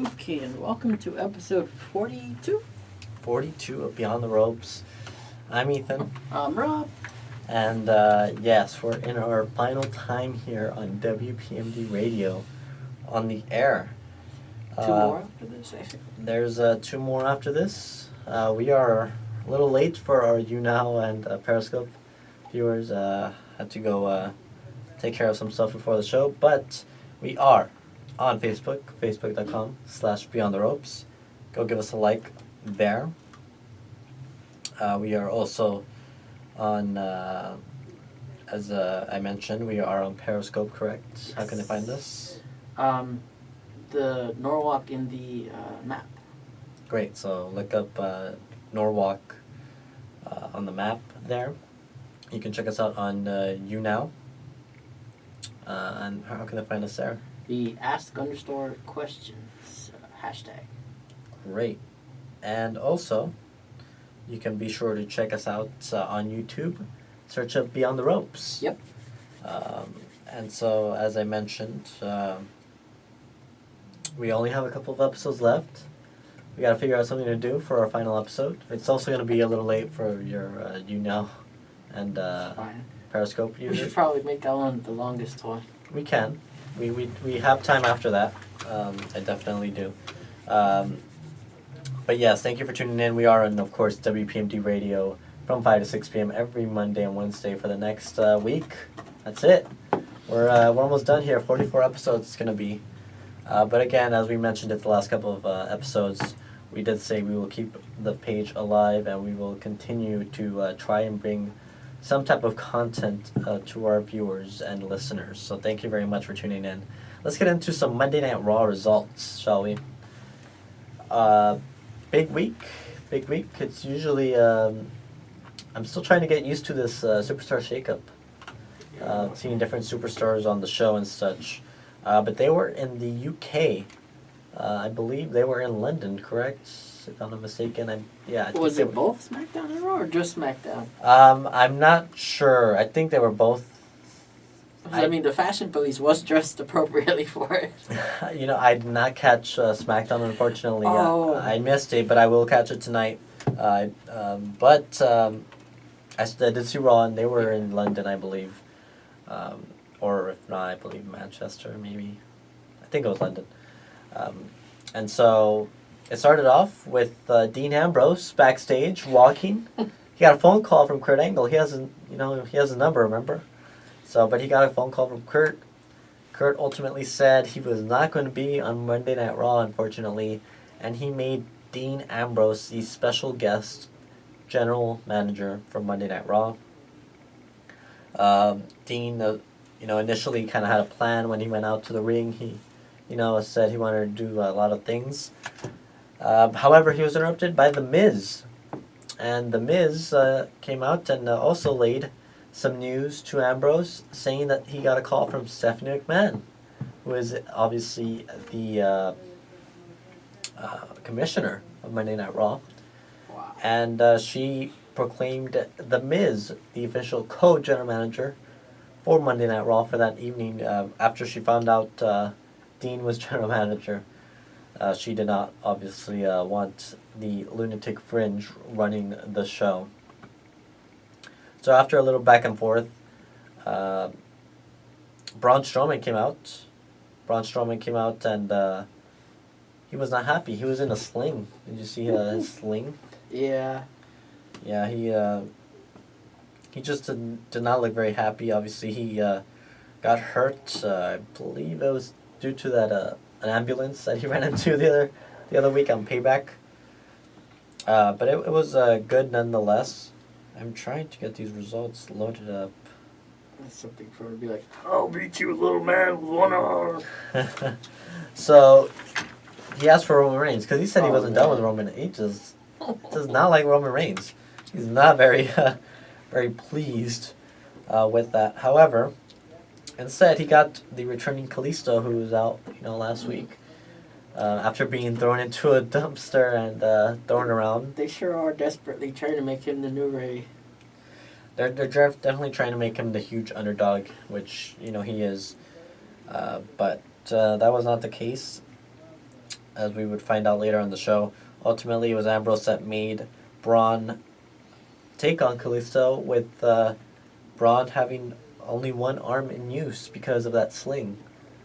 Okay, and welcome to episode 42. 42 of Beyond the Ropes. I'm Ethan, I'm Rob. and yes, we're in our final time here on WPMD Radio on the air. Two more after this, I think. There's two more after this. We are a little late for our YouNow and Periscope viewers. Had to go take care of some stuff before the show, but we are on Facebook, facebook.com/Beyond the Ropes. Go give us a like there. We are also on, as I mentioned, we are on Periscope, correct? How can they find us? The Norwalk in the map. Great, so look up Norwalk on the map there. You can check us out on YouNow. And how can they find us there? The Ask_questions hashtag. Great. And also, you can be sure to check us out on YouTube. Search up Beyond the Ropes. Yep. And so, as I mentioned, we only have a couple of episodes left. We gotta figure out something to do for our final episode. It's also gonna be a little late for your YouNow and Fine. Periscope We users. should probably make that one the longest one. We can. We have time after that. I definitely do. But yes, thank you for tuning in. We are on, of course, WPMD Radio from 5 to 6 p.m. every Monday and Wednesday for the next week. That's it. We're almost done here. 44 episodes it's going to be. But again, as we mentioned at the last couple of episodes, we did say we will keep the page alive and we will continue to try and bring some type of content to our viewers and listeners. So thank you very much for tuning in. Let's get into some Monday Night Raw results, shall we? Big week. It's usually, I'm still trying to get used to this superstar shakeup. Seeing different superstars on the show and such. But they were in the UK. I believe they were in London, correct? If I'm not mistaken. I think Was it both SmackDown and Raw or just SmackDown? I'm not sure. I think they were both. I mean, the Fashion Police was dressed appropriately for it. I did not catch SmackDown, unfortunately. Oh. I missed it, but I will catch it tonight. I did see Raw, and they were in London, I believe. Or if not, I believe Manchester, maybe. I think it was London. And so it started off with Dean Ambrose backstage walking. He got a phone call from Kurt Angle. He has a number, remember? So, but he got a phone call from Kurt. Kurt ultimately said he was not going to be on Monday Night Raw, unfortunately, and he made Dean Ambrose the special guest general manager for Monday Night Raw. Dean, initially kind of had a plan when he went out to the ring. He, said he wanted to do a lot of things. However, he was interrupted by The Miz. And The Miz came out and also laid some news to Ambrose, saying that he got a call from Stephanie McMahon, who is obviously the commissioner of Monday Night Raw. Wow. And she proclaimed The Miz the official co-general manager for Monday Night Raw for that evening after she found out Dean was general manager. She did not obviously want the Lunatic Fringe running the show. So after a little back and forth, Braun Strowman came out. And he was not happy. He was in a sling. Did you see his sling? Yeah. Yeah, he just did not look very happy. Obviously, he got hurt. I believe it was due to that an ambulance that he ran into the other week on Payback. But it was good nonetheless. I'm trying to get these results loaded up. That's something for him to be like, I'll beat you, little man, with one arm. So, he asked for Roman Reigns, because he said he wasn't done with man. Roman. He just does not like Roman Reigns. He's not very pleased with that. However, instead, he got the returning Kalisto, who was out, last week. After being thrown into a dumpster and thrown around. They sure are desperately trying to make him the new Ray. They're definitely trying to make him the huge underdog, which, he is. But that was not the case. as we would find out later on the show. Ultimately, it was Ambrose that made Braun take on Kalisto, with Braun having only one arm in use because of that sling.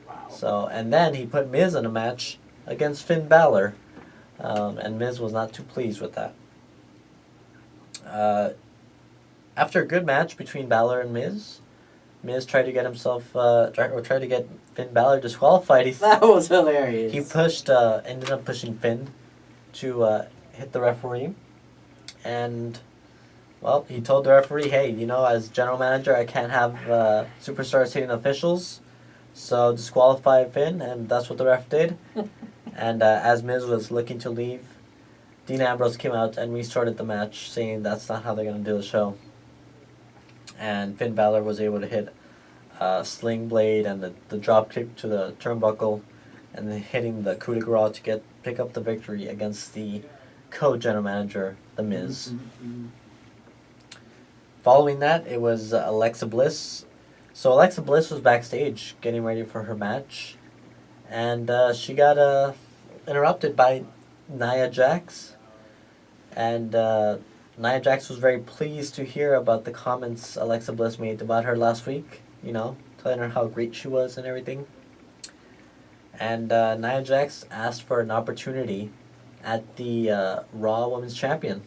Wow. So, and then he put Miz in a match against Finn Balor, and Miz was not too pleased with that. After a good match between Balor and Miz tried to get himself, tried to get Finn Balor disqualified. That was hilarious. He ended up pushing Finn to hit the referee, and well, he told the referee, hey, as general manager, I can't have superstars hitting officials, so disqualify Finn, and that's what the ref did. And as Miz was looking to leave, Dean Ambrose came out and restarted the match, saying that's not how they're going to do the show. And Finn Balor was able to hit Sling Blade and the drop kick to the turnbuckle, and then hitting the coup de grace to pick up the victory against the co-general manager, The Miz. Mm-hmm. Following that, it was Alexa Bliss. So Alexa Bliss was backstage getting ready for her match, and she got interrupted by Nia Jax. And Nia Jax was very pleased to hear about the comments Alexa Bliss made about her last week, telling her how great she was and everything. And Nia Jax asked for an opportunity at the Raw Women's Champion.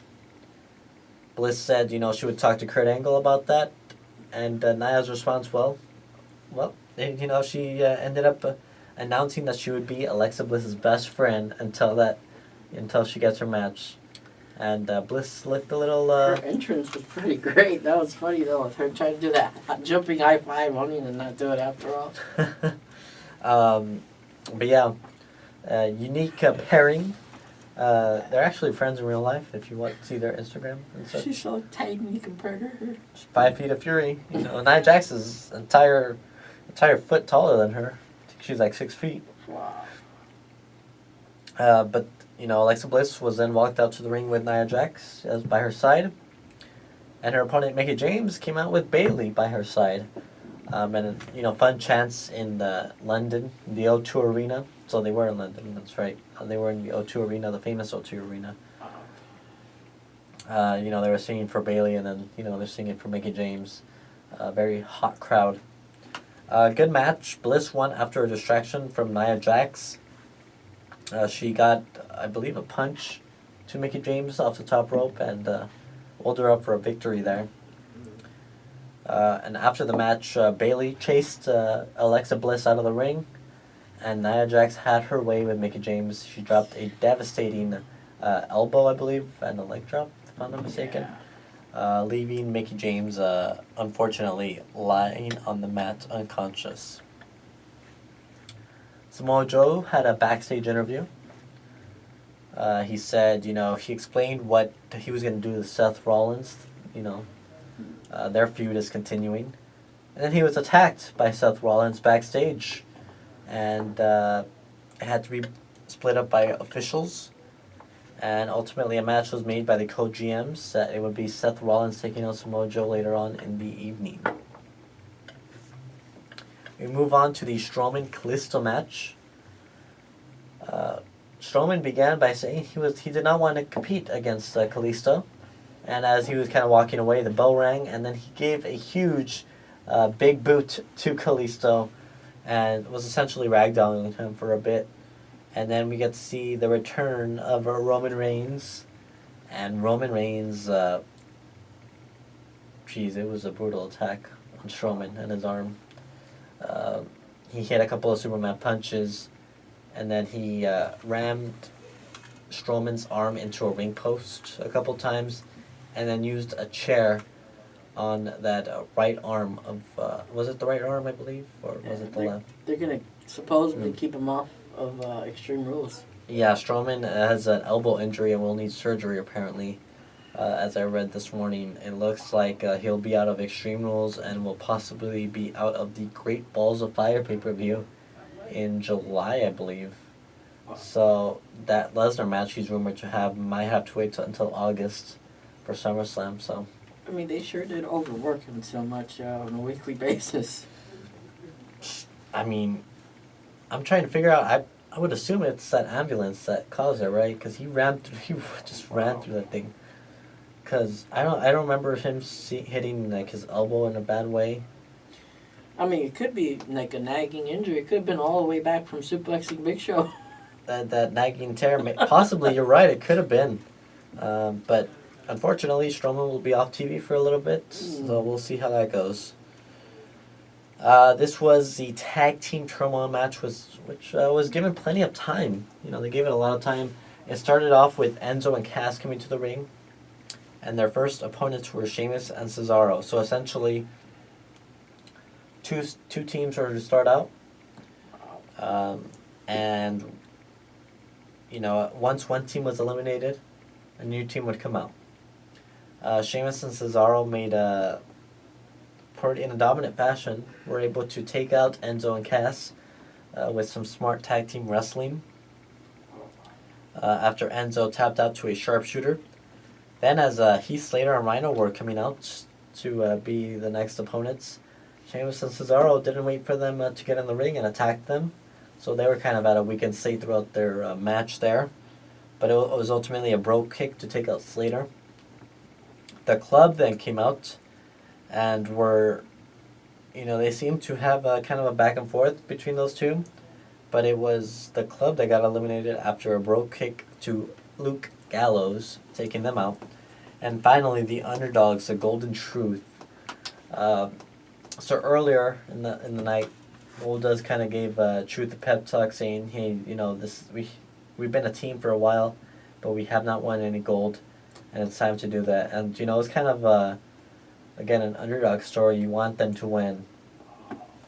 Bliss said, she would talk to Kurt Angle about that, and Nia's response, well, she ended up announcing that she would be Alexa Bliss's best friend until she gets her match. And Bliss looked a little... Her entrance was pretty great. That was funny, though, with her trying to do that jumping high five, only to not do it after all. But yeah, unique pairing. They're actually friends in real life, if you want to see their Instagram and stuff. She's so tiny compared to her. 5 feet of fury. Nia Jax is entire foot taller than her. I think she's like 6 feet. Wow. But Alexa Bliss was then walked out to the ring with Nia Jax as by her side, and her opponent Mickie James came out with Bayley by her side. And fun chants in London, the O2 Arena. So they were in London. That's right. They were in the O2 Arena, the famous O2 Arena. They were singing for Bayley, and then they're singing for Mickie James. Very hot crowd. Good match. Bliss won after a distraction from Nia Jax. She got, I believe, a punch to Mickie James off the top rope and rolled her up for a victory there. And after the match, Bayley chased Alexa Bliss out of the ring, and Nia Jax had her way with Mickie James. She dropped a devastating elbow, I believe, and a leg drop, if I'm not mistaken, leaving Mickie James, unfortunately, lying on the mat unconscious. Samoa Joe had a backstage interview. He said, he explained what he was going to do to Seth Rollins. Their feud is continuing. And then he was attacked by Seth Rollins backstage. And it had to be split up by officials. And ultimately a match was made by the co-GMs that it would be Seth Rollins taking on Samoa Joe later on in the evening. We move on to the Strowman-Kalisto match. Strowman began by saying he did not want to compete against Kalisto. And as he was kind of walking away, the bell rang, and then he gave a huge big boot to Kalisto and was essentially ragdolling him for a bit. And then we get to see the return of Roman Reigns. And Roman Reigns, it was a brutal attack on Strowman and his arm. He hit a couple of Superman punches, and then he rammed Strowman's arm into a ring post a couple times, and then used a chair on that right arm of, was it the right arm, I believe, or was it the left? They're going to supposedly keep him off of Extreme Rules. Yeah, Strowman has an elbow injury and will need surgery, apparently. As I read this morning, it looks like he'll be out of Extreme Rules and will possibly be out of the Great Balls of Fire pay-per-view in July, I believe. So that Lesnar match he's rumored to have might have to wait until August for SummerSlam. So I mean, they sure did overwork him so much on a weekly basis. I mean, I'm trying to figure out. I would assume it's that ambulance that caused it, right? Because he just ran through that thing. Because I don't remember him hitting like his elbow in a bad way. I mean, it could be like a nagging injury. It could have been all the way back from suplexing Big Show. That nagging tear, possibly you're right. It could have been, but unfortunately, Strowman will be off TV for a little bit, so we'll see how that goes. This was the tag team turmoil match, which was given plenty of time. You know, they gave it a lot of time. It started off with Enzo and Cass coming to the ring, and their first opponents were Sheamus and Cesaro. So essentially, two teams were to start out, and you know, once one team was eliminated, a new team would come out. Sheamus and Cesaro made in a dominant fashion, were able to take out Enzo and Cass with some smart tag team wrestling. After Enzo tapped out to a sharpshooter. Then as Heath Slater and Rhino were coming out to be the next opponents, Sheamus and Cesaro didn't wait for them to get in the ring and attacked them. So they were kind of at a weakened state throughout their match there. But it was ultimately a brogue kick to take out Slater. The Club then came out and were, you know, they seemed to have kind of a back and forth between those two. But it was the Club that got eliminated after a brogue kick to Luke Gallows, taking them out. And finally, the underdogs, the Golden Truth. So earlier in the night, Goldust kind of gave Truth a pep talk, saying, "Hey, you know, we've been a team for a while, but we have not won any gold, and it's time to do that." And you know, it's kind of again an underdog story. You want them to win,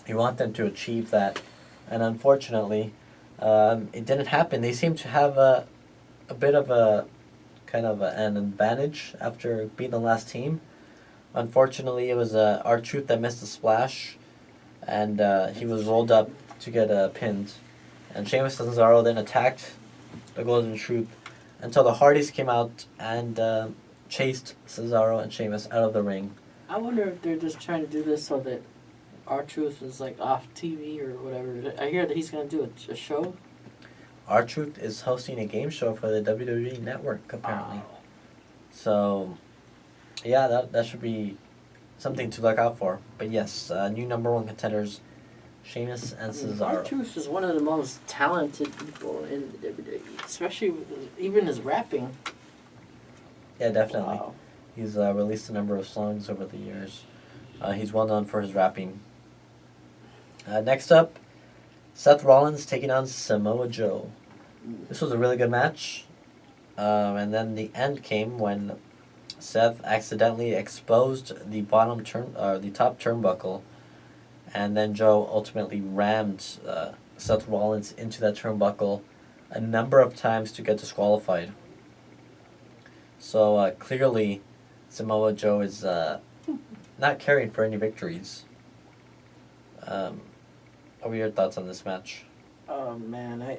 you want them to achieve that, and unfortunately, it didn't happen. They seem to have a bit of a kind of an advantage after being the last team. Unfortunately, it was R-Truth that missed the splash, and he was rolled up to get pinned. And Sheamus and Cesaro then attacked the Golden Truth until the Hardys came out and chased Cesaro and Sheamus out of the ring. I wonder if they're just trying to do this so that R-Truth is like off TV or whatever. I hear that he's going to do a show. R-Truth is hosting a game show for the WWE Network, apparently. Wow. So, yeah, that should be something to look out for. But yes, new number one contenders, Sheamus and Cesaro. R-Truth is one of the most talented people in the WWE, especially even his rapping. Yeah, definitely. Wow. He's released a number of songs over the years. He's well known for his rapping. Next up, Seth Rollins taking on Samoa Joe. This was a really good match. And then the end came when Seth accidentally exposed the the top turnbuckle, and then Joe ultimately rammed Seth Rollins into that turnbuckle a number of times to get disqualified. So clearly, Samoa Joe is not carrying for any victories. What were your thoughts on this match? Oh man,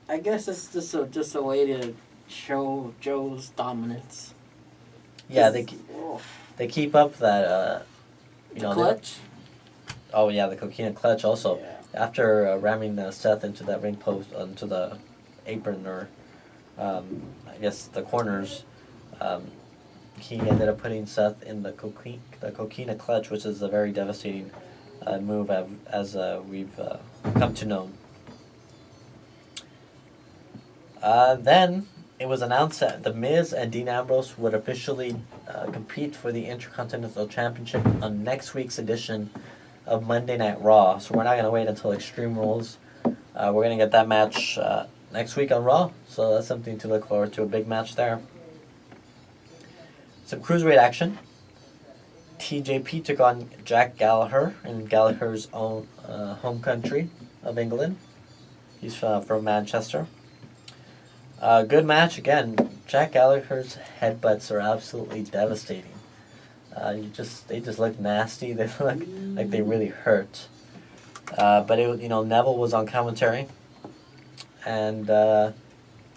I guess it's just a way to show Joe's dominance. Yeah, they keep up that Clutch. The Coquina clutch also. Yeah. After ramming Seth into that ring post, into the apron, or I guess the corners, he ended up putting Seth in the Coquina clutch, which is a very devastating move as we've come to know. Then it was announced that The Miz and Dean Ambrose would officially compete for the Intercontinental Championship on next week's edition of Monday Night Raw. So we're not going to wait until Extreme Rules. We're going to get that match next week on Raw. So that's something to look forward to, a big match there. Some Cruiserweight action. TJP took on Jack Gallagher in Gallagher's own home country of England. He's from Manchester. Good match again. Jack Gallagher's headbutts are absolutely devastating. They just look nasty. They look like they really hurt. But Neville was on commentary, and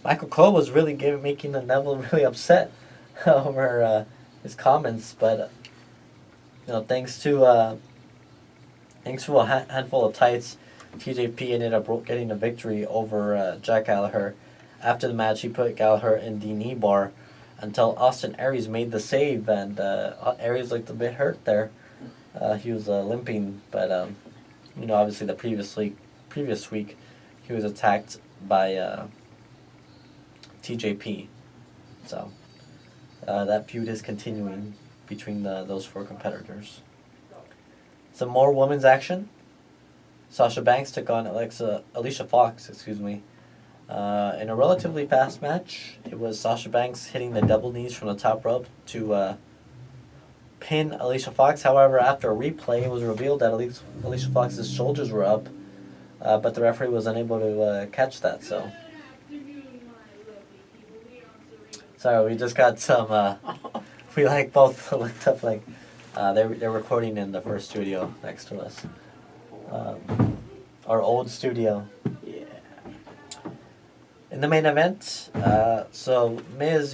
Michael Cole was really making Neville really upset over his comments. But thanks to a handful of tights, TJP ended up getting a victory over Jack Gallagher. After the match, he put Gallagher in the knee bar until Austin Aries made the save, and Aries looked a bit hurt there. He was limping, but obviously the previous week, he was attacked by TJP. So that feud is continuing between those four competitors. Some more women's action. Sasha Banks took on Alicia Fox, in a relatively fast match. It was Sasha Banks hitting the double knees from the top rope to pin Alicia Fox. However, after a replay, it was revealed that Alicia Fox's shoulders were up, but the referee was unable to catch that. So, sorry, we just got some. We both looked up they're recording in the first studio next to us, our old studio. Yeah. In the main event, so Miz,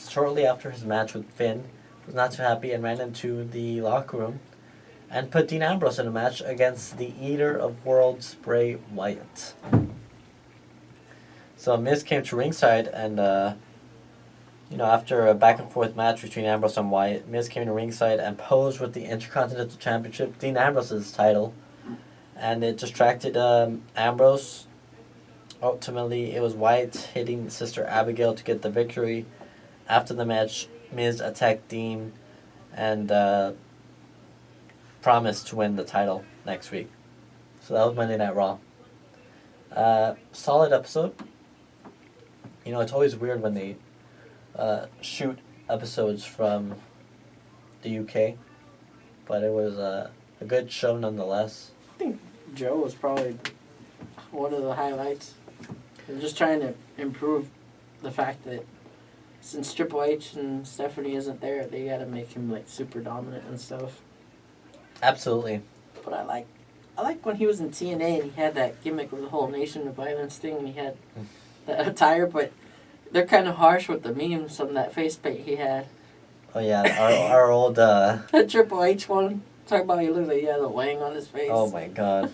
shortly after his match with Finn, was not too happy and ran into the locker room and put Dean Ambrose in a match against the Eater of Worlds, Bray Wyatt. So Miz came to ringside and, after a back and forth match between Ambrose and Wyatt, Miz came to ringside and posed with the Intercontinental Championship, Dean Ambrose's title, and it distracted Ambrose. Ultimately, it was Wyatt hitting Sister Abigail to get the victory. After the match, Miz attacked Dean and promised to win the title next week. So that was Monday Night Raw. Solid episode. It's always weird when they shoot episodes from the UK, but it was a good show nonetheless. I think Joe was probably one of the highlights. I'm just trying to improve the fact that since Triple H and Stephanie isn't there, they gotta make him super dominant and stuff. Absolutely. But I like when he was in TNA and he had that gimmick with the whole Nation of Violence thing and he had that attire, but they're kind of harsh with the memes on that face paint he had. Oh yeah, our old That Triple H one. Talk about he looked like he had a wang on his face. Oh my god.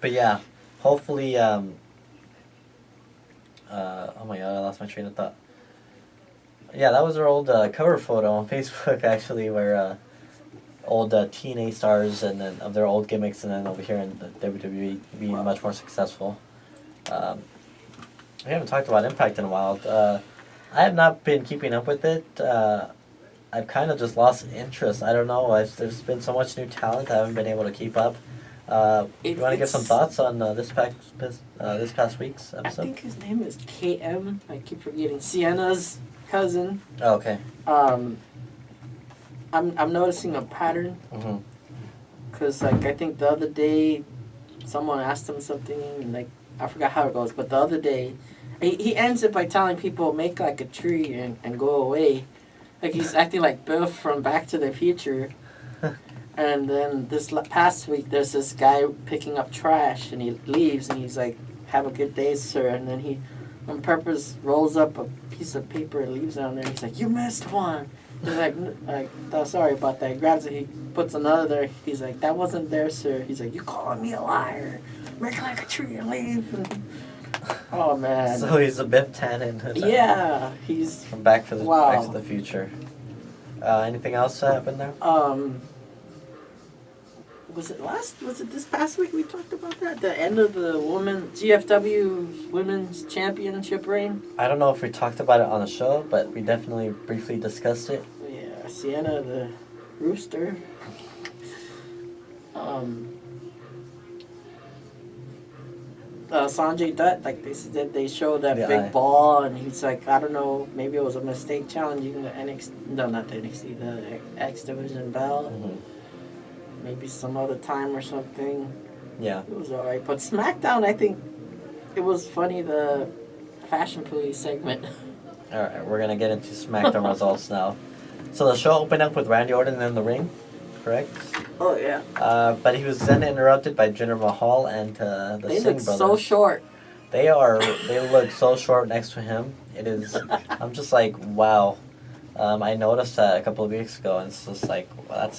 But yeah, hopefully, oh my god, I lost my train of thought. Yeah, that was our old cover photo on Facebook, actually, where old TNA stars and then of their old gimmicks, and then over here in the WWE being much more successful. We haven't talked about Impact in a while. I have not been keeping up with it. I've kind of just lost interest. I don't know. There's been so much new talent. I haven't been able to keep up. You want to give some thoughts on this past week's episode? I think his name is KM. I keep forgetting. Sienna's cousin. Oh, okay. I'm noticing a pattern. Mm-hmm. Cause I think the other day, someone asked him something and I forgot how it goes, but the other day, he ends it by telling people make a tree and go away. He's acting like Biff from Back to the Future. And then this past week, there's this guy picking up trash, and he leaves, and he's like, "Have a good day, sir." And then he, on purpose, rolls up a piece of paper and leaves it on there. He's like, "You missed one." He's like, "Oh, sorry about that." He grabs it, he puts another there. He's like, "That wasn't there, sir." He's like, "You calling me a liar? Make like a tree and leave." And, oh man. So he's a Biff Tannen. Yeah, he's from Back to wow. the Future. Anything else happened there? Was it this past week we talked about that? The end of the GFW Women's Championship reign? I don't know if we talked about it on the show, but we definitely briefly discussed it. Yeah, Sienna the Rooster. Sanjay Dutt, they showed that big ball, and he's like, I don't know, maybe it was a mistake challenging the not the NXT, the X Division belt. Mm-hmm. Maybe some other time or something. Yeah. It was alright. But SmackDown, I think it was funny, the Fashion Police segment. Alright, we're going to get into SmackDown results now. So the show opened up with Randy Orton in the ring, correct? Oh, yeah. But he was then interrupted by Jinder Mahal and the They Singh look brothers. so short. They look so short next to him. It is, I'm just like, wow. I noticed that a couple of weeks ago, and it's just like, well,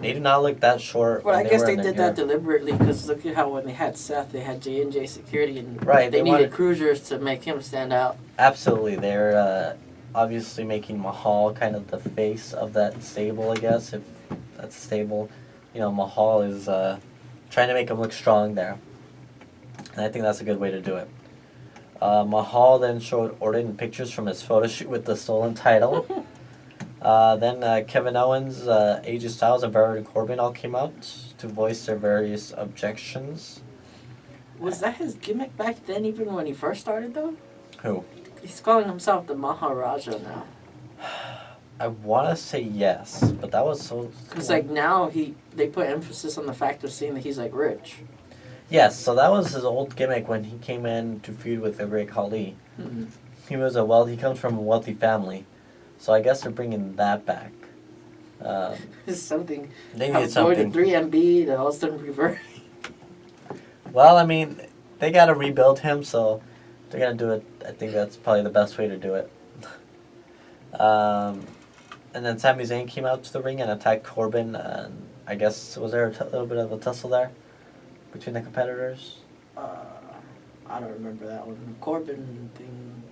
they do not look that short. Well, when I guess were they in did their that deliberately because look at how when they had Seth, they had J&J Security, and Right, they they needed wanted- cruisers to make him stand out. Absolutely, they're obviously making Mahal kind of the face of that stable, I guess, if that's stable. Mahal is trying to make him look strong there, and I think that's a good way to do it. Mahal then showed Orton pictures from his photo shoot with the stolen title. Then Kevin Owens, AJ Styles, and Baron Corbin all came out to voice their various objections. Was that his gimmick back then, even when he first started, though? Who? He's calling himself the Maharaja now. I want to say yes, but that was so... Because, like, now they put emphasis on the fact of seeing that he's, like, rich. Yes, so that was his old gimmick when he came in to feud with the Great Khali. Mm-hmm. He comes from a wealthy family, so I guess they're bringing that back. It's something. They Going needed something. to 3MB, to all of a sudden revert. Well, I mean, they got to rebuild him, so they're going to do it. I think that's probably the best way to do it. And then Sami Zayn came out to the ring and attacked Corbin, and I guess, was there a little bit of a tussle there between the competitors? I don't remember that one. Corbin thing.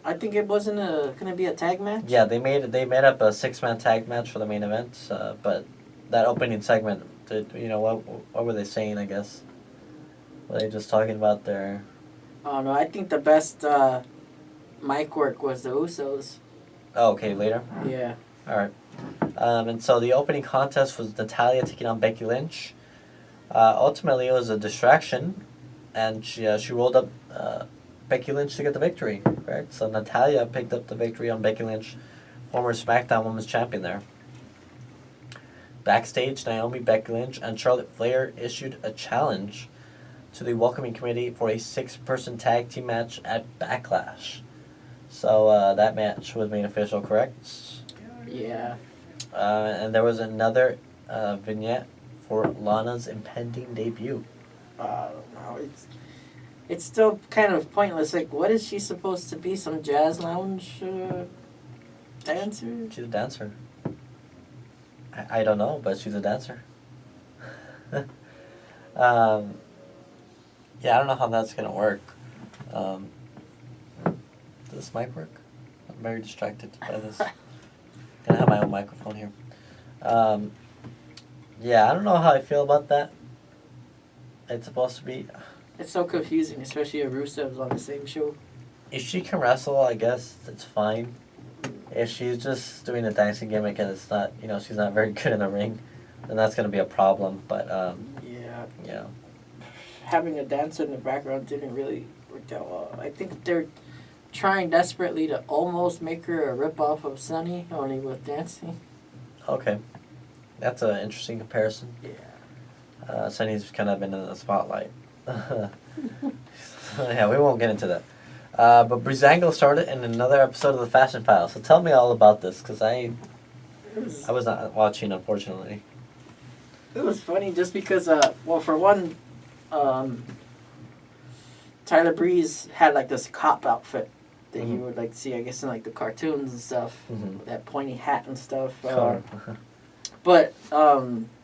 I think it wasn't going to be a tag match. Yeah, they made up a 6-man tag match for the main event, but that opening segment, what were they saying, I guess? Were they just talking about their... Oh, no, I think the best mic work was the Usos. Oh, okay, later? Yeah. All right. And so the opening contest was Natalya taking on Becky Lynch. Ultimately, it was a distraction, and she rolled up Becky Lynch to get the victory, correct? So Natalya picked up the victory on Becky Lynch, former SmackDown Women's Champion there. Backstage, Naomi, Becky Lynch, and Charlotte Flair issued a challenge to the Welcoming Committee for a 6-person tag team match at Backlash. So that match was made official, correct? Yeah. And there was another vignette for Lana's impending debut. No, it's still kind of pointless. Like, what is she supposed to be? Some jazz lounge dancer? She's a dancer. I don't know, but she's a dancer. Yeah, I don't know how that's going to work. Does this mic work? I'm very distracted by this. Gonna have my own microphone here. Yeah, I don't know how I feel about that. It's supposed to be... It's so confusing, especially if Rusev's on the same show. If she can wrestle, I guess it's fine. If she's just doing a dancing gimmick and it's not, she's not very good in the ring, then that's going to be a problem. But, Yeah. Having a dancer in the background didn't really work out well. I think they're trying desperately to almost make her a rip-off of Sunny, only with dancing. Okay. That's an interesting comparison. Yeah. Sunny's kind of been in the spotlight. Yeah, we won't get into that. But Breezango started in another episode of the Fashion Files. So tell me all about this, because I was not watching, unfortunately. It was funny just because, for one, Tyler Breeze had like this cop outfit that you would like see, I guess, in like the cartoons and stuff, with that pointy hat and stuff. But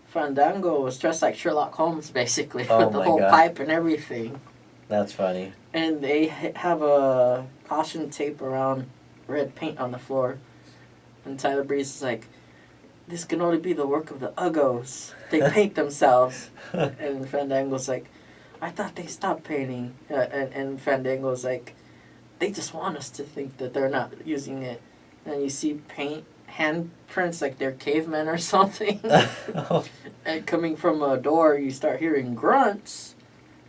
Fandango was dressed like Sherlock Holmes, basically, with the whole pipe and everything. That's funny. And they have a caution tape around red paint on the floor. And Tyler Breeze is like, this can only be the work of the Uggos. They paint themselves. And Fandango's like, I thought they stopped painting. And Fandango's like, they just want us to think that they're not using it. And you see paint handprints like they're cavemen or something. And coming from a door, you start hearing grunts.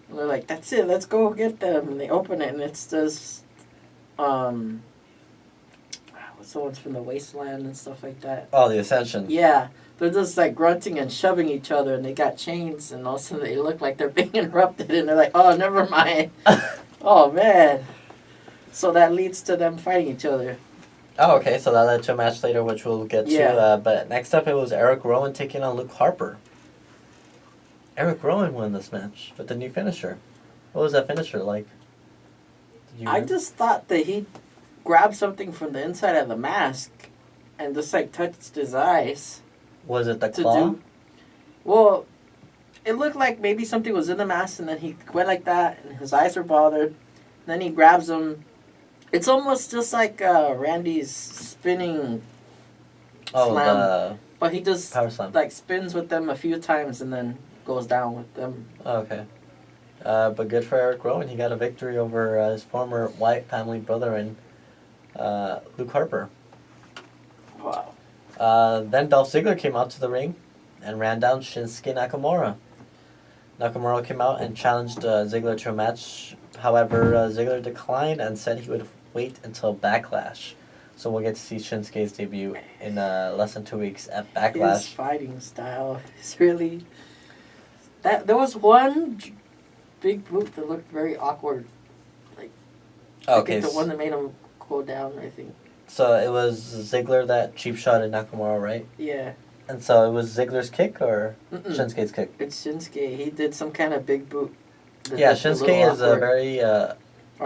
And they're like, that's it, let's go get them. And they open it, and it's just, what's the ones from the Wasteland and stuff like that? Oh, the Ascension. Yeah. They're just like grunting and shoving each other, and they got chains, and all of a sudden they look like they're being interrupted, and they're like, oh, never mind. Oh, man. So that leads to them fighting each other. Oh, okay, so that led to a match later, which we'll get to. But next up, it was Eric Rowan taking on Luke Harper. Eric Rowan won this match with the new finisher. What was that finisher like? I just thought that he grabbed something from the inside of the mask and just like touched his eyes Was it the to claw? do. Well, it looked like maybe something was in the mask, and then he went like that, and his eyes were bothered. Then he grabs him. It's almost just like Randy's spinning Oh, slam, the but he just power slam. like spins with them a few times and then goes down with them. Oh, okay. But good for Eric Rowan. He got a victory over his former White family brother and Luke Harper. Wow. Then Dolph Ziggler came out to the ring and ran down Shinsuke Nakamura. Nakamura came out and challenged Ziggler to a match. However, Ziggler declined and said he would wait until Backlash. So we'll get to see Shinsuke's debut in less than 2 weeks at His Backlash. fighting style is really. There was one big move that looked very awkward. I Okay, think the one that made him go down, I think. so it was Ziggler that cheap shot at Nakamura, right? Yeah. And so it was Ziggler's kick or Mm-mm. Shinsuke's kick? It's Shinsuke. He did some kind of big boot. that Yeah, looked a little Shinsuke is a awkward. very Or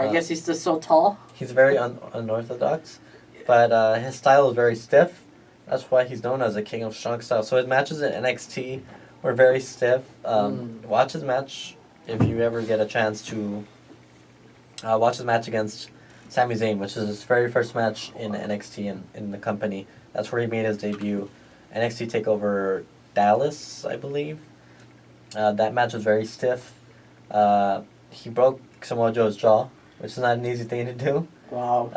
I guess he's just so tall. he's very unorthodox, but his style is very stiff. That's why he's known as a king of strong style. So his matches in NXT were very stiff. Watch his match if you ever get a chance to watch his match against Sami Zayn, which is his very first match in NXT in the company. That's where he made his debut. NXT TakeOver Dallas, I believe. That match was very stiff. He broke Samoa Joe's jaw, which is not an easy thing to do. Wow.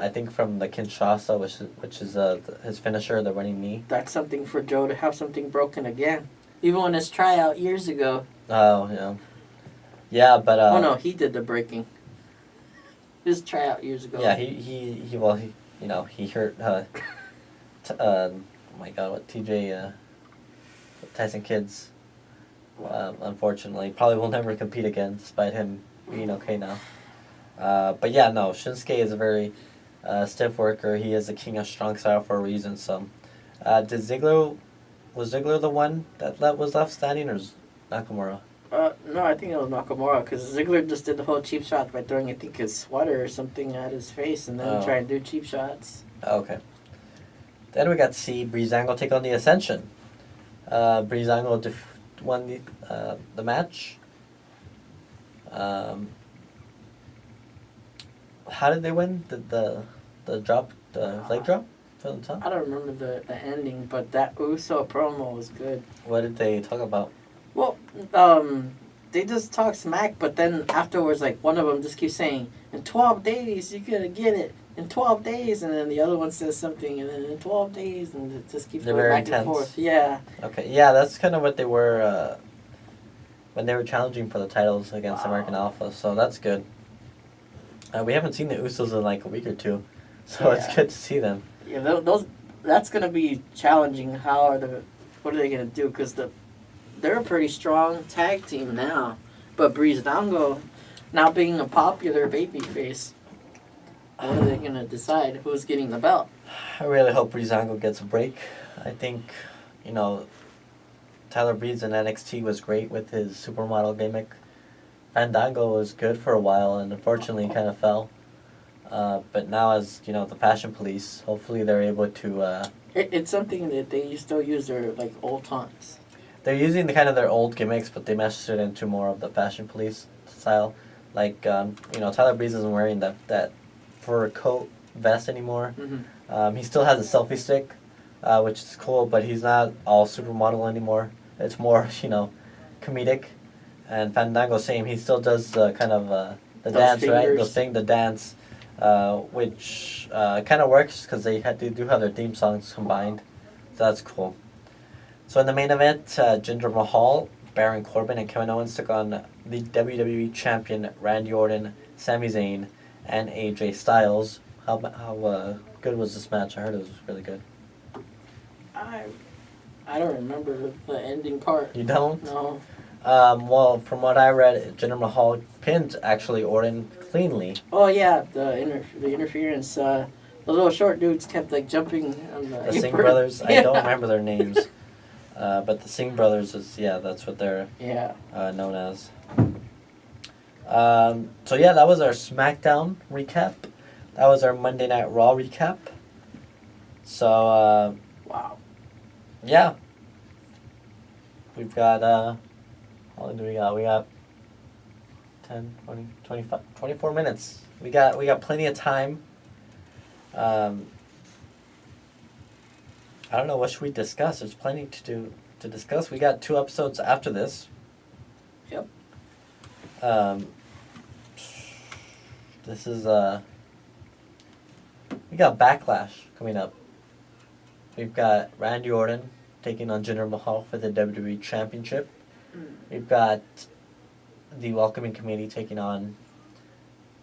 I think from the Kinshasa, which is his finisher, the running knee. That's something for Joe to have something broken again. Even on his tryout years ago. Oh, yeah. Yeah, but Oh no, he did the breaking. His tryout years ago. yeah, he hurt oh my God, what TJ Tyson Kidd's unfortunately probably will never compete again despite him being okay now. But yeah, no, Shinsuke is a very stiff worker. He is a king of strong style for a reason. So, was Ziggler the one that was left standing, or was Nakamura? No, I think it was Nakamura because Ziggler just did the whole cheap shot by throwing, I think, his sweater or something at his face and then trying to do cheap shots. Okay. Then we got to see Breezango take on the Ascension. Breezango won the match. How did they win? The drop, the leg drop from the top? I don't remember the ending, but that Uso promo was good. What did they talk about? Well, they just talk smack, but then afterwards, like, one of them just keeps saying, in 12 days, you're going to get it. In 12 days, and then the other one says something, and then in 12 days, and it just keeps They're going very back intense. and forth. Yeah. Okay, yeah, that's kind of what they were when they were challenging for the titles against Wow. American Alpha, so that's good. We haven't seen the Usos in like a week or two, so it's Yeah. good to see them. Yeah, that's going to be challenging. What are they going to do? Because they're a pretty strong tag team now. But Breezango, now being a popular babyface, what are they going to decide? Who's getting the belt? I really hope Breezango gets a break. I think, Tyler Breeze in NXT was great with his supermodel gimmick. Fandango was good for a while, and unfortunately kind of fell. But now as, the Fashion Police, hopefully they're able to... It's something that they still use their, like, old taunts. They're using their old gimmicks, but they meshed it into more of the Fashion Police style. Like, Tyler Breeze isn't wearing that fur coat vest anymore. Mm-hmm. He still has a selfie stick, which is cool, but he's not all supermodel anymore. It's more, comedic. And Fandango, same. He still does the Those dance, right? fingers. The dance, which kind of works because they do have their theme songs combined. So that's cool. So in the main event, Jinder Mahal, Baron Corbin, and Kevin Owens took on the WWE Champion Randy Orton, Sami Zayn, and AJ Styles. How good was this match? I heard it was really good. I don't remember the ending part. You don't? No. Well, from what I read, Jinder Mahal pinned actually Orton cleanly. Oh yeah, the interference. The little short dudes kept like jumping on the. The Singh apron. brothers, I Yeah. don't remember their names, but the Singh brothers that's what they're Yeah. known as. So yeah, that was our SmackDown recap. That was our Monday Night Raw recap. So, Wow. yeah. We've got, how long do we got? We got 10, 20, 25, 24 minutes. We got plenty of time. I don't know, what should we discuss? There's plenty to discuss. We got 2 episodes after this. Yep. This is we got Backlash coming up. We've got Randy Orton taking on Jinder Mahal for the WWE Championship. We've got the Welcoming Committee taking on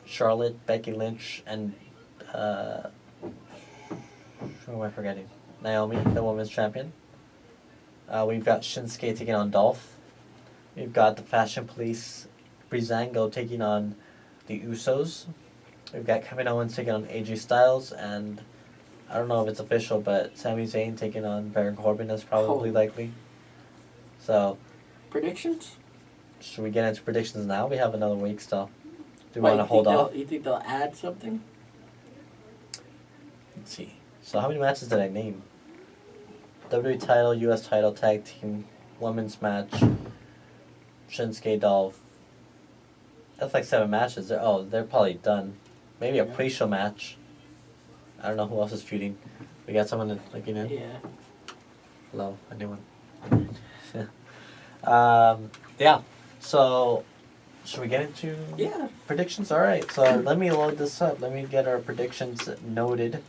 Charlotte, Becky Lynch, and who am I forgetting? Naomi, the Women's Champion. We've got Shinsuke taking on Dolph. We've got the Fashion Police, Breezango taking on the Usos. We've got Kevin Owens taking on AJ Styles, and I don't know if it's official, but Sami Zayn taking on Baron Corbin is probably Oh. likely. So, Predictions? should we get into predictions now? We have another week still. Do we Why, want to hold off? You think they'll add something? Let's see. So how many matches did I name? WWE title, US title, tag team, women's match, Shinsuke Dolph. That's like 7 matches. They're probably done. Maybe a Yeah. pre-show match. I don't know who else is feuding. We got someone looking in. Yeah. Hello, anyone? Yeah. So, should we get into Yeah. predictions? All right. So let me load this up. Let me get our predictions noted,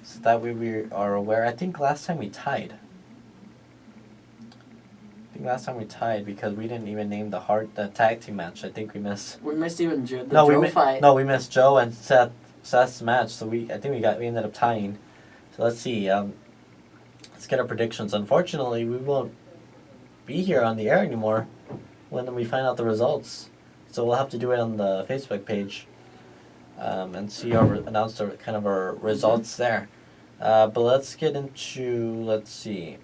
so that way we are aware. I think last time we tied. Because we didn't even name the tag team match. I think we missed. We missed even the No, Joe fight. we missed Joe and Seth's match. So I think we ended up tying. So let's see. Let's get our predictions. Unfortunately, we won't be here on the air anymore when we find out the results. So we'll have to do it on the Facebook page, and announce our results there. But let's get into, let's see.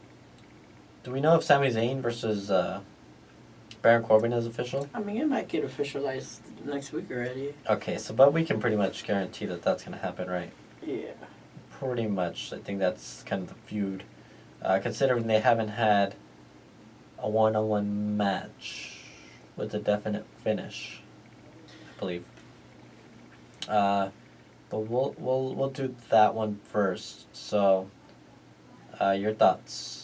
Do we know if Sami Zayn versus Baron Corbin is official? I mean, it might get officialized next week already. Okay, but we can pretty much guarantee that that's going to happen, right? Yeah. Pretty much. I think that's kind of the feud. Considering they haven't had a one-on-one match with a definite finish, I believe. But we'll do that one first. So, your thoughts?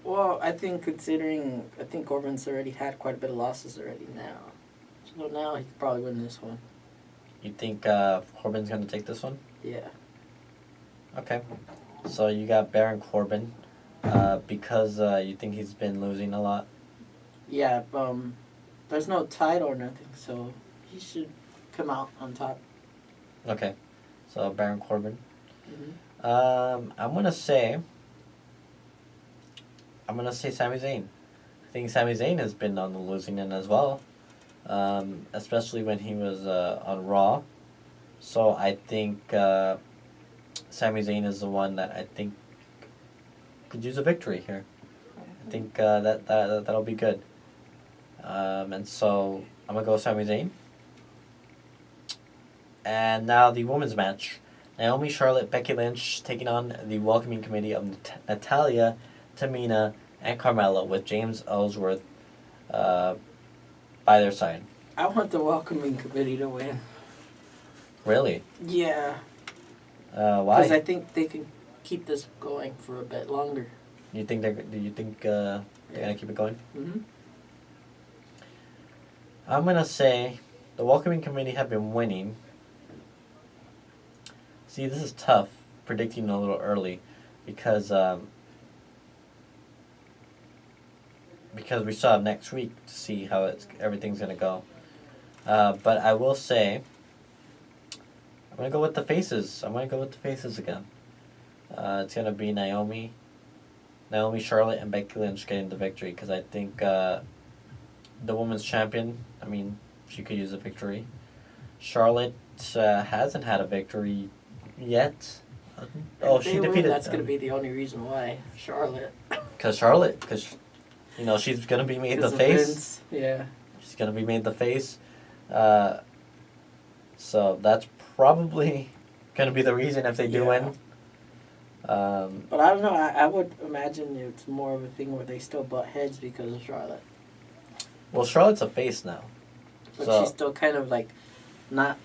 Well, I think Corbin's already had quite a bit of losses already now. So now he could probably win this one. You think Corbin's gonna take this one? Yeah. Okay. So you got Baron Corbin, because you think he's been losing a lot. Yeah, there's no title or nothing, so he should come out on top. Okay. So Baron Corbin. Mm-hmm. I'm gonna say Sami Zayn. I think Sami Zayn has been on the losing end as well, especially when he was on Raw. So I think Sami Zayn is the one that I think could use a victory here. I think that'll be good. And so I'm gonna go Sami Zayn. And now the women's match: Naomi, Charlotte, Becky Lynch taking on the Welcoming Committee of Natalia, Tamina, and Carmella, with James Ellsworth by their side. I want the Welcoming Committee to win. Really? Yeah. Why? Because I think they can keep this going for a bit longer. Do you think they're gonna keep it going? Mm-hmm. I'm gonna say the Welcoming Committee have been winning. See, this is tough predicting a little early, because we still have next week to see how everything's gonna go. But I will say, I'm gonna go with the faces. Again. It's gonna be Naomi, Charlotte, and Becky Lynch getting the victory, because I think the women's champion, I mean, she could use a victory. Charlotte hasn't had a victory yet. She defeated. That's going to be the only reason why. Charlotte. Because she's gonna be made the Because of face. Vince. Yeah. She's gonna be made the face. So that's probably gonna be the reason if they do Yeah. win. But I don't know. I would imagine it's more of a thing where they still butt heads because of Charlotte. Well, Charlotte's a face now. But So- she's still kind of like not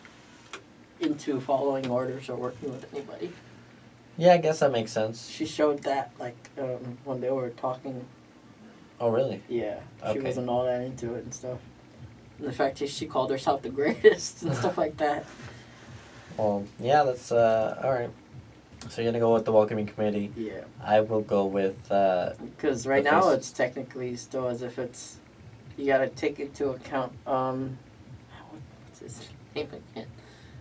into following orders or working with anybody. Yeah, I guess that makes sense. She showed that like when they were talking. Oh, really? Yeah, she Okay. wasn't all that into it and stuff. And the fact that she called herself the greatest and stuff like that. Well, yeah, that's all right. So you're gonna go with the welcoming committee. Yeah, I will go with because right The now face. it's technically still as if it's you got to take into account what's his name again?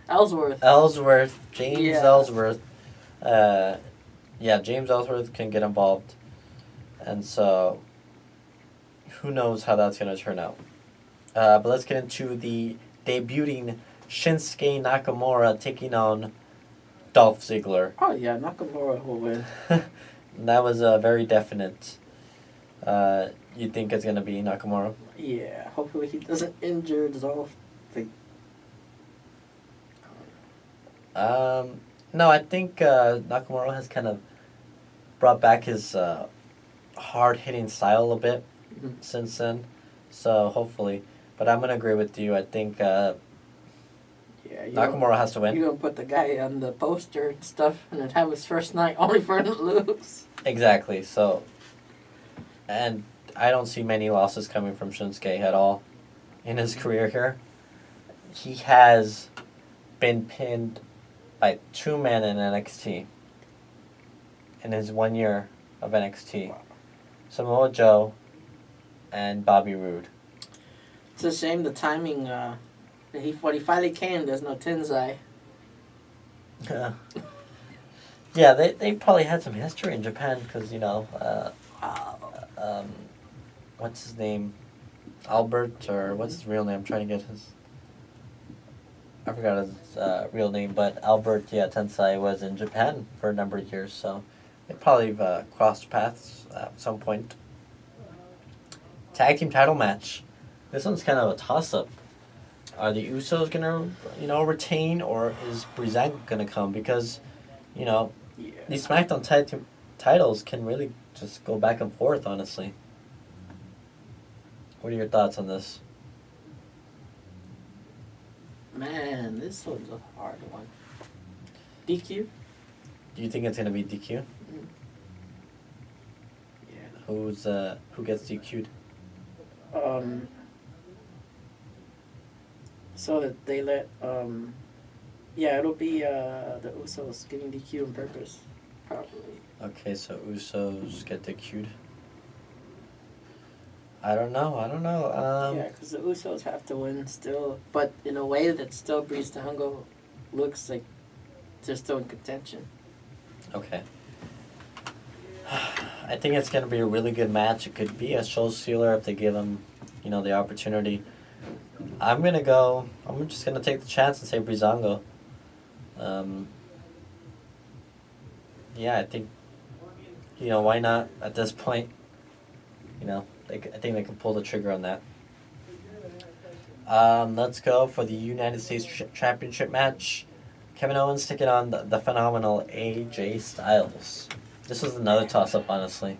Ellsworth. Ellsworth, James Yeah. Ellsworth. Yeah, James Ellsworth can get involved, and so who knows how that's gonna turn out. But let's get into the debuting Shinsuke Nakamura taking on Dolph Ziggler. Oh yeah, Nakamura will win. And that was very definite. You think it's gonna be Nakamura? Yeah, hopefully he doesn't injure Dolph. No, I think Nakamura has kind of brought back his hard-hitting style a bit Mhm. since then. So hopefully, but I'm gonna agree with you. I think Yeah, you Nakamura has to win. You're gonna put the guy on the poster and stuff, and then have his first night only for him to lose. Exactly. So, and I don't see many losses coming from Shinsuke at all in his career here. He has been pinned by two men in NXT in his 1 year of NXT. Samoa Joe and Bobby Roode. It's a shame the timing. When he finally came, there's no Tensai. Yeah, they probably had some history in Japan because, what's his name? Albert, or what's his real name? I'm trying to get his... I forgot his real name, but Albert, Tensai was in Japan for a number of years, so they probably crossed paths at some point. Tag team title match. This one's kind of a toss-up. Are the Usos gonna, retain, or is Breezango gonna come? Because, Yeah. these SmackDown tag team titles can really just go back and forth, honestly. What are your thoughts on this? Man, this one's a hard one. DQ? Do you think it's gonna be DQ? Yeah. Who gets DQ'd? So that they let it'll be the Usos getting DQ on purpose, probably. Okay, so Usos get DQ'd. I don't know. Yeah, because the Usos have to win still, but in a way that still Breezango looks like they're still in contention. Okay. I think it's gonna be a really good match. It could be a show stealer if they give them, the opportunity. I'm just gonna take the chance and say Breezango. Yeah, I think, why not at this point? I think they can pull the trigger on that. Let's go for the United States Championship match. Kevin Owens taking on the phenomenal AJ Styles. This was another toss-up, honestly.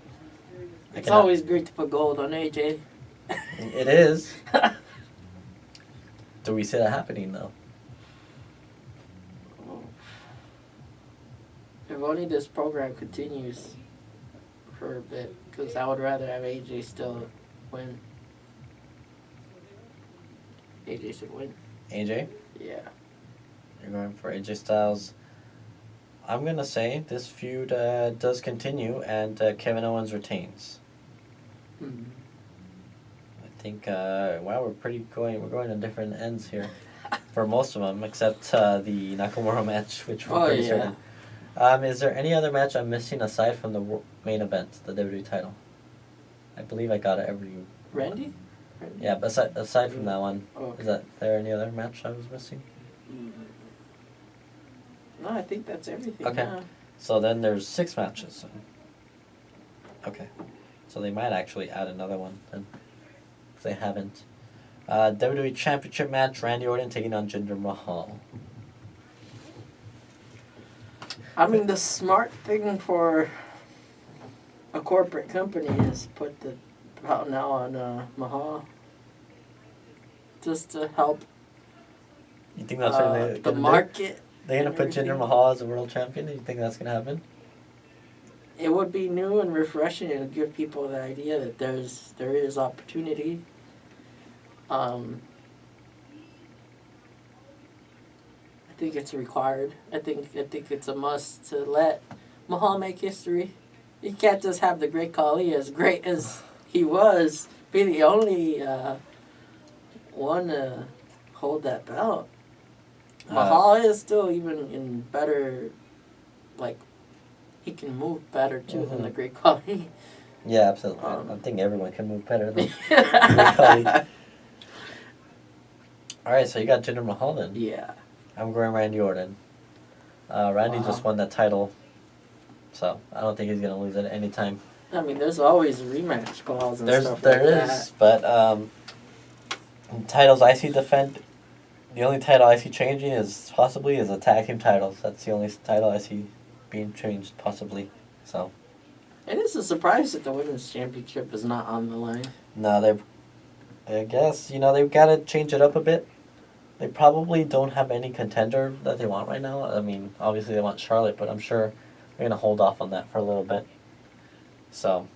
It's always great to put gold on AJ. It is. Do we see that happening, though? If only this program continues for a bit, because I would rather have AJ still win. AJ should win. AJ? Yeah. You're going for AJ Styles. I'm going to say this feud does continue, and Kevin Owens retains. Hmm. I think, we're going on different ends here for most of them, except the Nakamura match, which we're pretty certain. Is there any other match I'm missing aside from the main event, the WWE title? I believe I got it every... Randy? Yeah, but aside from that one, Okay. is there any other match I was missing? No, I think that's everything. Okay. Now. So then there's 6 matches. Okay. So they might actually add another one then, if they haven't. WWE Championship match, Randy Orton taking on Jinder Mahal. I mean, the smart thing for a corporate company is put the belt now on Mahal. Just to help You think that's what they're the gonna do? market. They're gonna and put Jinder everything. Mahal as a world champion. Do you think that's gonna happen? It would be new and refreshing and give people the idea that there is opportunity. I think it's required. I think it's a must to let Mahal make history. You can't just have the great Khali, as great as he was, be the only one to hold that belt. Mahal is still even in better, like, he can move better too than the great Khali. Yeah, absolutely. I think everyone can move better than Khali. All right, so you got Jinder Mahal then. Yeah. I'm going Randy Orton. Randy Wow. just won that title, so I don't think he's gonna lose it anytime. I mean, there's always rematch calls and stuff There like is, but titles I see defend. The only title I see changing is a tag team titles. That's the only title I see being changed, possibly. So that. It is a surprise that the women's championship is not on the line. no, I guess they've got to change it up a bit. They probably don't have any contender that they want right now. I mean, obviously they want Charlotte, but I'm sure they're gonna hold off on that for a little bit. So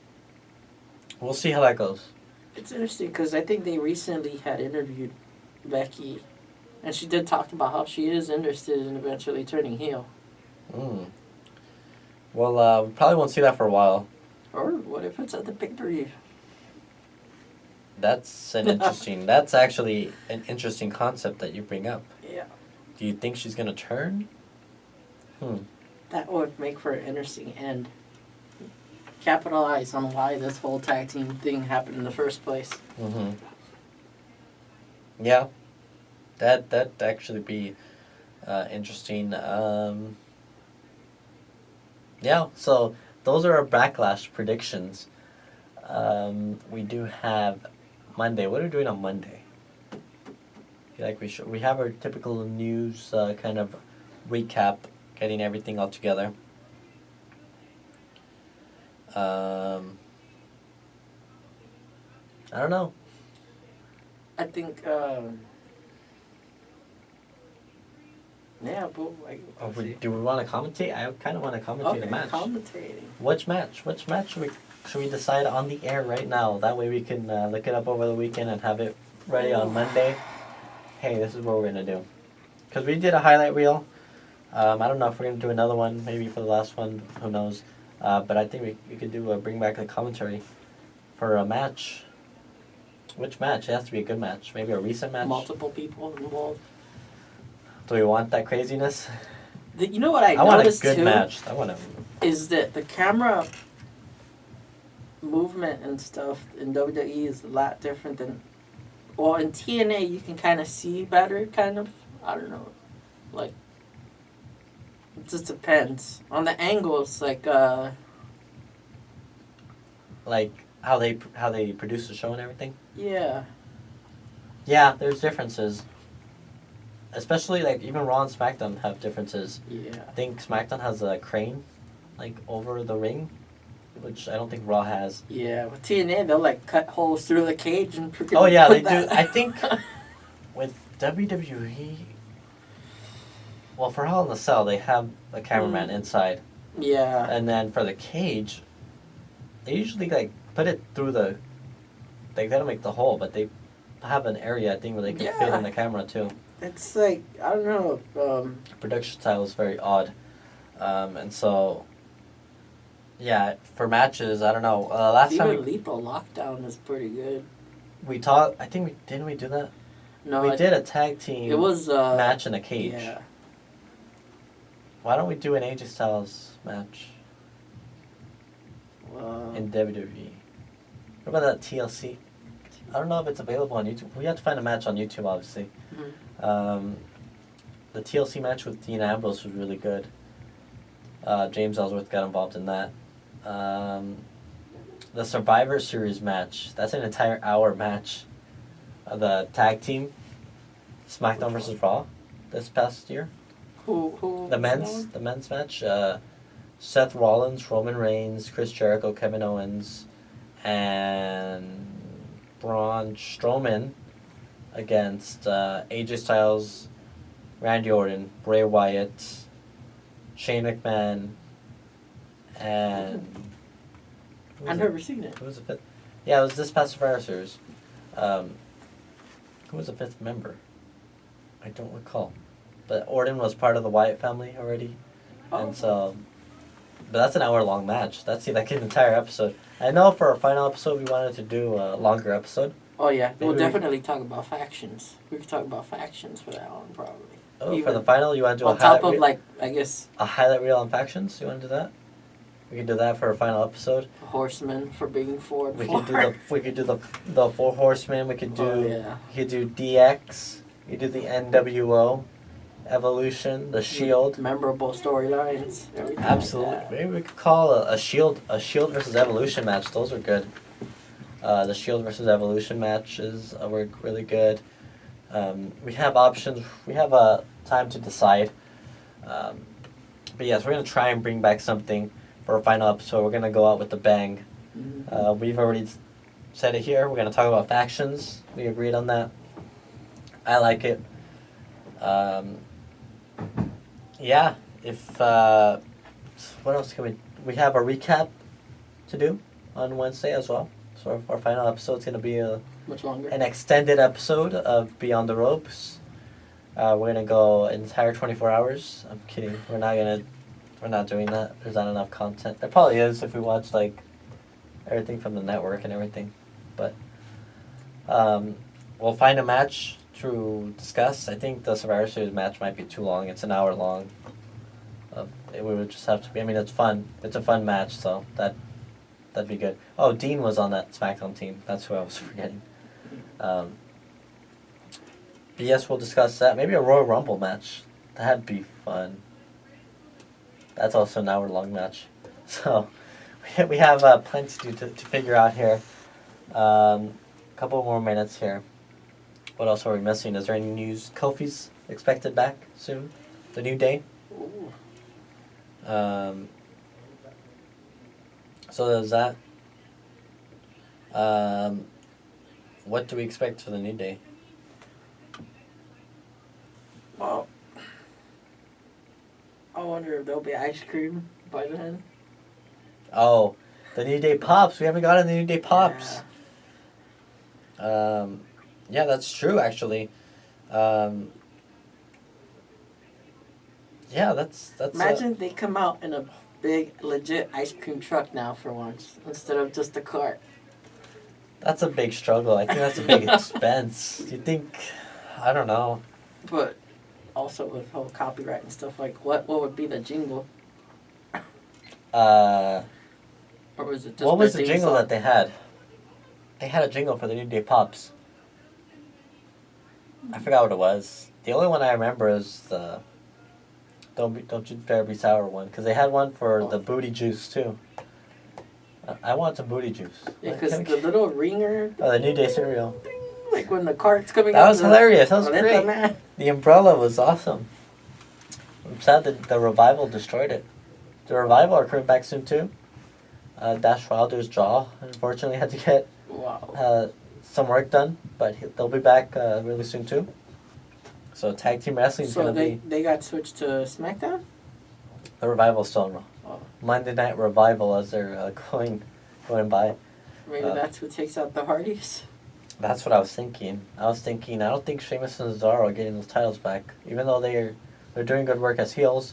we'll see how that goes. It's interesting because I think they recently had interviewed Becky, and she did talk about how she is interested in eventually turning heel. Mm. Well, we probably won't see that for a while. Or what if it's at the pay-per-view? That's that's actually an interesting concept that you bring up. Yeah. Do you think she's gonna turn? That would make for an interesting end. Capitalize on why this whole tag team thing happened in the first place. Mm-hmm. Yeah. That'd actually be interesting. Yeah, so those are our Backlash predictions. We do have Monday. What are we doing on Monday? I feel like we have our typical news kind of recap, getting everything all together. I don't know. I think, yeah, but like, Do we want to commentate? I kind of want to commentate a match. commentating. Which match? Which match should we decide on the air right now? That way we can look it up over the weekend and have it ready on Monday. Hey, this is what we're gonna do. Cause we did a highlight reel. I don't know if we're gonna do another one. Maybe for the last one. Who knows? But I think we could do bring back the commentary for a match. Which match? It has to be a good match. Maybe a recent match. Multiple people involved. Do we want that craziness? You know what I want a noticed good too? match. I want to. Is that the camera movement and stuff in WWE is a lot different than, well, in TNA you can kind of see better, kind of. I don't know, like, it just depends on the angles, like how they produce the show and everything. yeah. Yeah, there's differences. Especially like even Raw and SmackDown have differences. Yeah. I think SmackDown has a crane, like over the ring, which I don't think Raw has. Yeah, with TNA they'll like cut holes through the cage and. Oh yeah, they put do. that- I think with WWE, well, for Hell in a Cell they have a cameraman inside, Yeah. and then for the cage, they usually like put it through the. They gotta make the hole, but they have an area I think where they can fit Yeah. in the camera too. It's like, I don't know. Production style is very odd, and so. Yeah, for matches, I don't know. Last time Even Lethal Lockdown is pretty good. we talked, I think didn't we do that? No, We did a tag team It was match in a cage. Yeah. Why don't we do an AJ Styles match in WWE? What about that TLC? I don't know if it's available on YouTube. We have to find a match on YouTube, obviously. Mhm. The TLC match with Dean Ambrose was really good. James Ellsworth got involved in that. The Survivor Series match, that's an entire hour match. The tag team, SmackDown versus Raw, this past year. Who? The men's match. Seth Rollins, Roman Reigns, Chris Jericho, Kevin Owens, and Braun Strowman against AJ Styles, Randy Orton, Bray Wyatt, Shane McMahon, and I've never seen it. who was the fifth? Yeah, it was this past Survivor Series. Who was the fifth member? I don't recall. But Orton was part of the Wyatt family already. Oh. And so, but that's an hour-long match. That's like an entire episode. I know for our final episode we wanted to do a longer episode. Oh yeah, we'll Maybe we- definitely talk about factions. We could talk about factions for that one probably. Oh, for Even the final, you want to do on a top highlight of like I guess a highlight reel on factions? You want to do that? We could do that for our final episode. Horsemen for being forward. We could do the Four Horsemen. We could do Oh yeah. we could do DX. We could do the NWO, Evolution, the Shield. Memorable storylines. Everything Absolutely. Like that. Maybe we could call a Shield versus Evolution match. Those are good. The Shield versus Evolution matches were really good. We have options. We have time to decide. But yes, we're gonna try and bring back something for our final episode. We're gonna go out with a bang. Mhm. We've already said it here. We're gonna talk about factions. We agreed on that. I like it. Yeah. If what else can we have a recap to do on Wednesday as well. So our final episode is gonna be Much longer. an extended episode of Beyond the Ropes. We're gonna go an entire 24 hours. I'm kidding. We're not doing that. There's not enough content. There probably is if we watch like everything from the network and everything, but we'll find a match to discuss. I think the Survivor Series match might be too long. It's an hour long. It would just have to be. I mean, it's fun. It's a fun match, so that'd be good. Oh, Dean was on that SmackDown team. That's who I was forgetting. But yes, we'll discuss that. Maybe a Royal Rumble match. That'd be fun. That's also an hour-long match. So, we have plenty to figure out here. Couple more minutes here. What else are we missing? Is there any news? Kofi's expected back soon. The New Day. Ooh. So there's that. What do we expect for the New Day? Well, I wonder if there'll be ice cream by then. Oh, the New Day Pops. We haven't gotten the New Day Pops. Yeah, that's true, actually. Yeah, that's. Imagine they come out in a big, legit ice cream truck now for once, instead of just a cart. That's a big struggle. I think that's a big expense. You think? I don't know. But also with whole copyright and stuff, like what would be the jingle? Or was it just What was the theme jingle song? that they had? They had a jingle for the New Day Pops. I forgot what it was. The only one I remember is the Don't You Dare Be Sour one, because they had one for the booty juice too. I want some booty juice. Yeah, because the little ringer. Oh, the New Day cereal. Like when the cart's coming That out. was hilarious. That was Let great. the man- The umbrella was awesome. I'm sad that the Revival destroyed it. The Revival are coming back soon too. Dash Wilder's jaw, unfortunately, had to get Wow. some work done, but they'll be back really soon too. So tag team wrestling is So going to be they got switched to SmackDown? the Revival still on Raw. Oh. Monday Night Revival as they're going by. Maybe that's who takes out the Hardys? That's what I was thinking. I don't think Sheamus and Cesaro are getting those titles back, even though they're doing good work as heels.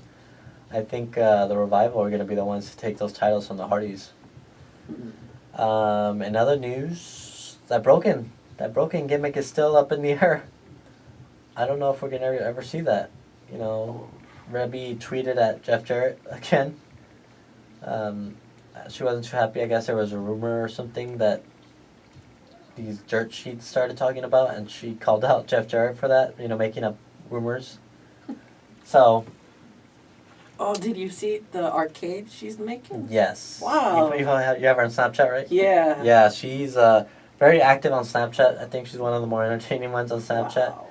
I think the Revival are going to be the ones to take those titles from the Hardys. In other news, that broken gimmick is still up in the air. I don't know if we're going to ever see that. You know, Rebby tweeted at Jeff Jarrett again. She wasn't too happy. I guess there was a rumor or something that these dirt sheets started talking about, and she called out Jeff Jarrett for that, you know, making up rumors. So, Oh, did you see the arcade she's making? yes. Wow. You have her on Snapchat, right? Yeah. Yeah, she's very active on Snapchat. I think she's one of the more entertaining ones on Snapchat. Wow.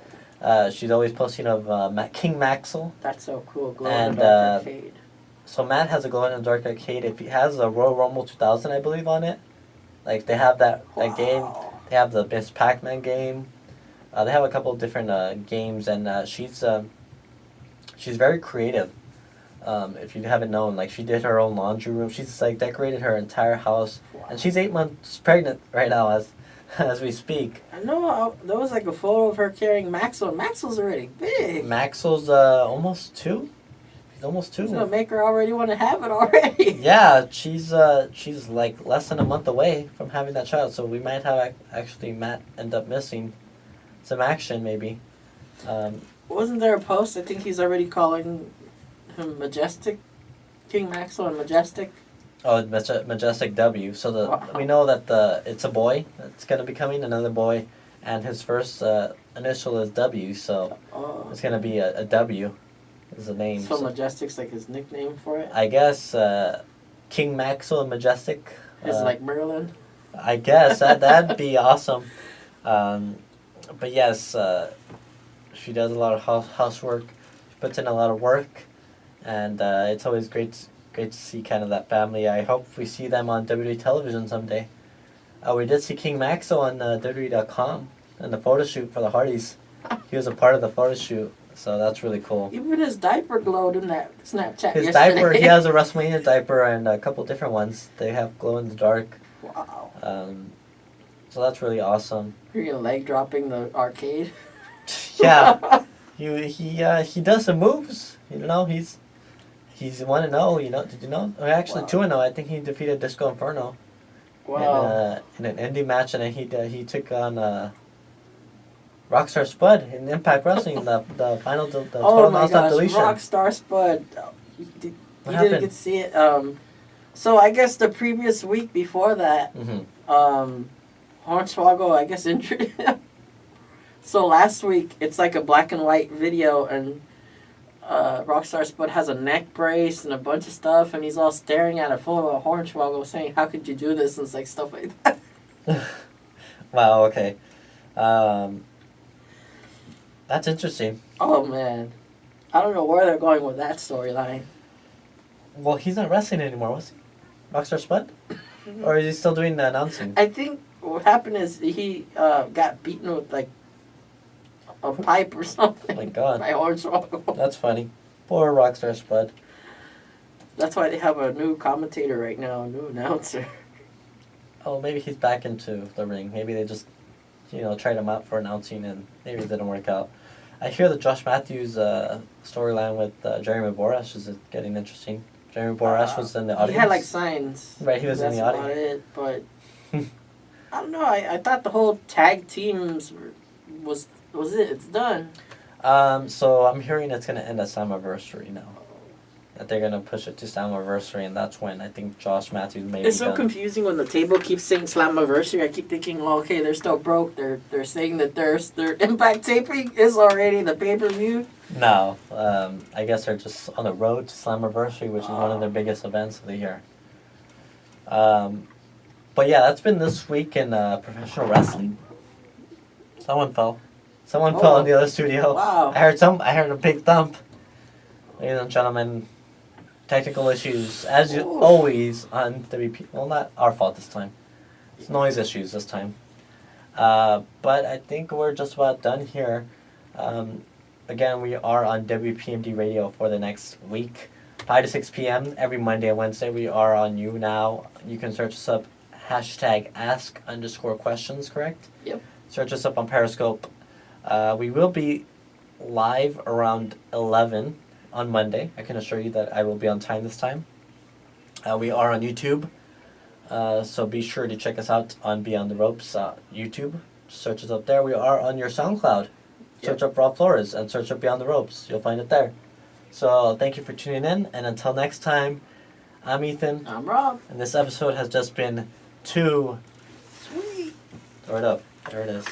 She's always posting of King Maxwell. That's so cool. Glow And, in the dark arcade. So Matt has a glow in the dark arcade. If he has a Royal Rumble 2000, I believe, on it. Like they have that game. Wow. They have the Miss Pac-Man game. They have a couple of different games, and she's very creative. If you haven't known, like she did her own laundry room. She's like decorated her entire house, and she's 8 months pregnant right now as we speak. I know there was like a photo of her carrying Maxwell. Maxwell's already big. Maxwell's almost 2. He's almost 2. It's gonna make her already want to have it already. Yeah, she's like less than a month away from having that child, so we might have actually Matt end up missing some action maybe. Wasn't there a post? I think he's already calling him Majestic, King Maxwell and Majestic. Oh, Majestic W. So Wow. we know that it's a boy that's gonna be coming, another boy, and his first initial is W, so Oh, it's gonna be a W, is the name. so Majestic's like his nickname for it. I guess King Maxwell and Majestic. It's like Merlin. I guess that'd be awesome. But yes, she does a lot of housework. She puts in a lot of work, and it's always great to see kind of that family. I hope we see them on WWE television someday. We did see King Maxwell on WWE.com in the photo shoot for the Hardys. He was a part of the photo shoot, so that's really cool. Even his diaper glowed in that Snapchat His yesterday. diaper, he has a WrestleMania diaper and a couple different ones. They have glow in the dark. Wow. So that's really awesome. You're gonna leg dropping the arcade. Yeah, he does some moves. You know, he's 1-0. You know, did you know? Or actually Wow. 2-0. I think he defeated Disco Inferno Wow. in an indie match, and then he took on Rockstar Spud in Impact Wrestling, the final the Oh total my nonstop gosh, deletion. Rockstar Spud. You What didn't happened? get to see it. So I guess the previous week before that, Mm-hmm. Hornswoggle, I guess, injured him. So last week, it's like a black and white video, and Rockstar Spud has a neck brace and a bunch of stuff, and he's all staring at a photo of Hornswoggle saying, "How could you do this?" and it's like stuff like that. Wow. Okay. That's interesting. Oh man, I don't know where they're going with that storyline. Well, he's not wrestling anymore, was he? Rockstar Spud, or is he still doing the announcing? I think what happened is he got beaten with like a pipe or something. My God. By Hornswoggle. That's funny. Poor Rockstar Spud. That's why they have a new commentator right now, a new announcer. Oh, maybe he's back into the ring. Maybe they just, tried him out for announcing and maybe it didn't work out. I hear the Josh Matthews storyline with Jeremy Borash is getting interesting. Jeremy Borash was in the audience. He had like signs. Right, he was in That's the about audience. it, but I don't know. I thought the whole tag teams was it. It's done. So I'm hearing it's going to end at Slammiversary now. That they're going to push it to Slammiversary, and that's when I think Josh Matthews may It's be so done. confusing when the table keeps saying Slammiversary. I keep thinking, well, okay, they're still broke. They're saying that their Impact taping is already the pay-per-view. No, I guess they're just on the road to Slammiversary, which is one of their biggest events of the year. But yeah, that's been this week in professional wrestling. Someone fell. Someone fell in the other studio. Wow. I heard a big thump. Ladies and gentlemen, technical issues, as always on WP. Well, not our fault this time. It's noise issues this time. But I think we're just about done here. Again, we are on WPMD Radio for the next week, 5 to 6 p.m. every Monday and Wednesday. We are on You Now. You can search us up, #ask_questions, correct? Yep. Search us up on Periscope. We will be live around 11 on Monday. I can assure you that I will be on time this time. We are on YouTube, so be sure to check us out on Beyond the Ropes YouTube. Search us up there. We are on your SoundCloud. Search up Rob Flores and search up Beyond the Ropes. You'll find it there. So thank you for tuning in, and until next time, I'm Ethan, I'm Rob. and this episode has just been too Sweet. Throw it up. There it is.